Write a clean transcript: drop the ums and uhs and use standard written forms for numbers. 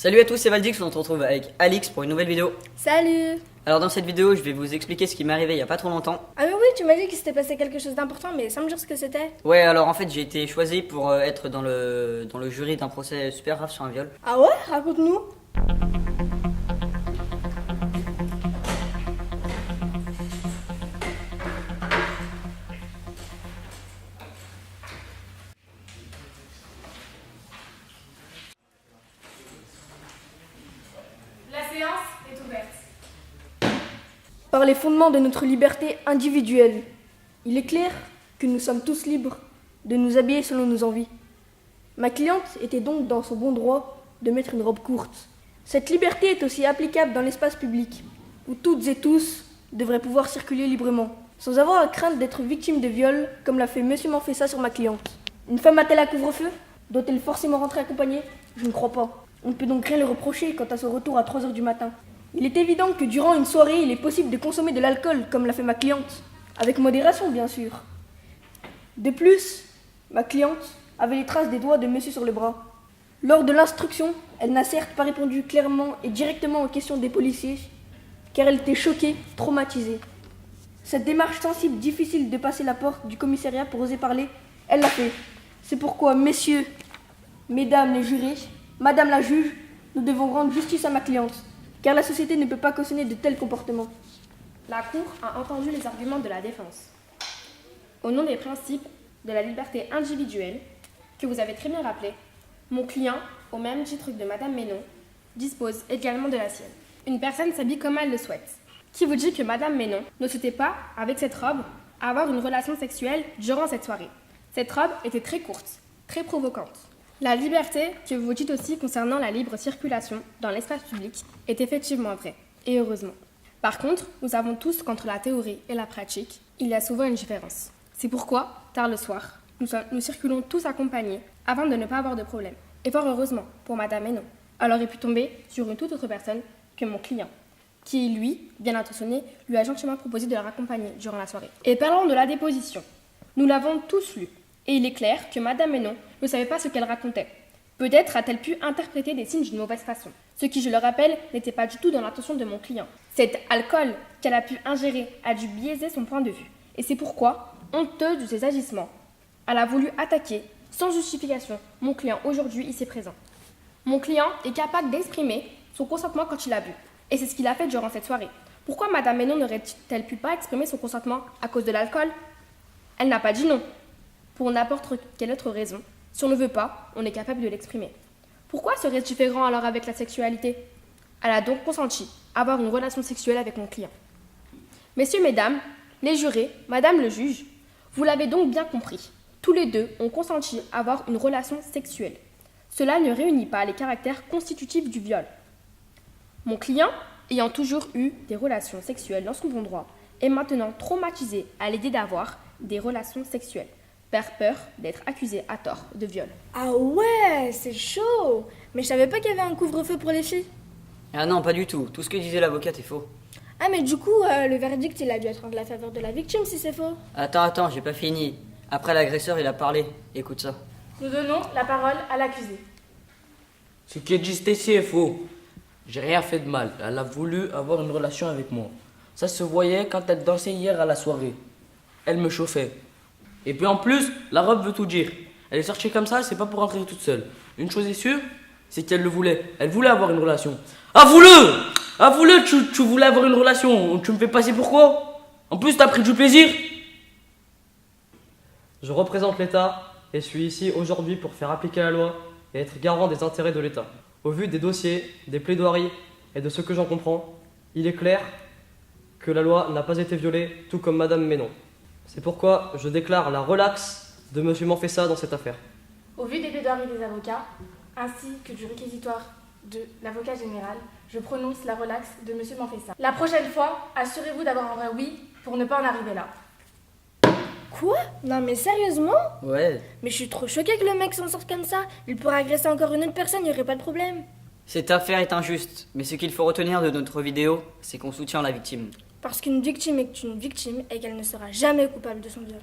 Salut à tous, c'est Valdix, on se retrouve avec Alix pour une nouvelle vidéo. Salut! Alors dans cette vidéo, je vais vous expliquer ce qui m'est arrivé il y a pas trop longtemps. Ah mais oui, tu m'as dit qu'il s'était passé quelque chose d'important, mais sans me dire ce que c'était. Ouais, alors en fait, j'ai été choisi pour être dans le jury d'un procès super grave sur un viol. Ah ouais? Raconte-nous. La séance est ouverte. Par les fondements de notre liberté individuelle, il est clair que nous sommes tous libres de nous habiller selon nos envies. Ma cliente était donc dans son bon droit de mettre une robe courte. Cette liberté est aussi applicable dans l'espace public, où toutes et tous devraient pouvoir circuler librement, sans avoir à craindre d'être victime de viol, comme l'a fait Monsieur Manfessa sur ma cliente. Une femme a-t-elle un couvre-feu? Doit-elle forcément rentrer accompagnée? Je ne crois pas. On ne peut donc rien lui reprocher quant à son retour à 3h du matin. Il est évident que durant une soirée, il est possible de consommer de l'alcool, comme l'a fait ma cliente. Avec modération, bien sûr. De plus, ma cliente avait les traces des doigts de monsieur sur le bras. Lors de l'instruction, elle n'a certes pas répondu clairement et directement aux questions des policiers, car elle était choquée, traumatisée. Cette démarche sensible, difficile de passer la porte du commissariat pour oser parler, elle l'a fait. C'est pourquoi, messieurs, mesdames les jurés, madame la juge, nous devons rendre justice à ma cliente, car la société ne peut pas cautionner de tels comportements. La Cour a entendu les arguments de la défense. Au nom des principes de la liberté individuelle, que vous avez très bien rappelé, mon client, au même titre que de Madame Ménon, dispose également de la sienne. Une personne s'habille comme elle le souhaite. Qui vous dit que Madame Ménon ne souhaitait pas, avec cette robe, avoir une relation sexuelle durant cette soirée? Cette robe était très courte, très provocante. La liberté que vous dites aussi concernant la libre circulation dans l'espace public est effectivement vraie, et heureusement. Par contre, nous savons tous qu'entre la théorie et la pratique, il y a souvent une différence. C'est pourquoi, tard le soir, nous circulons tous accompagnés afin de ne pas avoir de problème. Et fort heureusement, pour Madame Hénon, elle aurait pu tomber sur une toute autre personne que mon client, qui, lui, bien intentionné, lui a gentiment proposé de la raccompagner durant la soirée. Et parlons de la déposition. Nous l'avons tous lu, et il est clair que Madame Hénon ne savait pas ce qu'elle racontait. Peut-être a-t-elle pu interpréter des signes d'une mauvaise façon, ce qui, je le rappelle, n'était pas du tout dans l'intention de mon client. Cet alcool qu'elle a pu ingérer a dû biaiser son point de vue, et c'est pourquoi, honteuse de ses agissements, elle a voulu attaquer, sans justification, mon client aujourd'hui ici présent. Mon client est capable d'exprimer son consentement quand il a bu, et c'est ce qu'il a fait durant cette soirée. Pourquoi Madame Hénon n'aurait-elle pu pas exprimer son consentement à cause de l'alcool? Elle n'a pas dit non. Pour n'importe quelle autre raison, si on ne veut pas, on est capable de l'exprimer. Pourquoi serait-ce différent alors avec la sexualité? Elle a donc consenti à avoir une relation sexuelle avec mon client. Messieurs, mesdames, les jurés, madame le juge, vous l'avez donc bien compris. Tous les deux ont consenti à avoir une relation sexuelle. Cela ne réunit pas les caractères constitutifs du viol. Mon client, ayant toujours eu des relations sexuelles dans son bon droit, est maintenant traumatisé à l'idée d'avoir des relations sexuelles, par peur d'être accusé à tort de viol. Ah ouais, c'est chaud! Mais je savais pas qu'il y avait un couvre-feu pour les filles. Ah non, pas du tout, tout ce que disait l'avocate est faux. Ah mais du coup, le verdict il a dû être en la faveur de la victime si c'est faux. Attends, j'ai pas fini. Après l'agresseur, il a parlé. Écoute ça. Nous donnons la parole à l'accusé. Ce qui est dit ici est faux. J'ai rien fait de mal. Elle a voulu avoir une relation avec moi. Ça se voyait quand elle dansait hier à la soirée. Elle me chauffait. Et puis en plus, la robe veut tout dire. Elle est sortie comme ça, c'est pas pour rentrer toute seule. Une chose est sûre, c'est qu'elle le voulait. Elle voulait avoir une relation. Avoue-le! Avoue-le, tu voulais avoir une relation. Tu me fais passer pour quoi? En plus, t'as pris du plaisir. Je représente l'État et suis ici aujourd'hui pour faire appliquer la loi et être garant des intérêts de l'État. Au vu des dossiers, des plaidoiries et de ce que j'en comprends, il est clair que la loi n'a pas été violée, tout comme Madame Ménon. C'est pourquoi je déclare la relaxe de Monsieur Manfessa dans cette affaire. Au vu des plaidoiries des avocats, ainsi que du réquisitoire de l'avocat général, je prononce la relaxe de M. Manfessa. La prochaine fois, assurez-vous d'avoir un vrai oui pour ne pas en arriver là. Quoi? Non mais sérieusement? Ouais. Mais je suis trop choquée que le mec s'en sorte comme ça. Il pourrait agresser encore une autre personne, il n'y aurait pas de problème. Cette affaire est injuste, mais ce qu'il faut retenir de notre vidéo, c'est qu'on soutient la victime. Parce qu'une victime est une victime et qu'elle ne sera jamais coupable de son viol.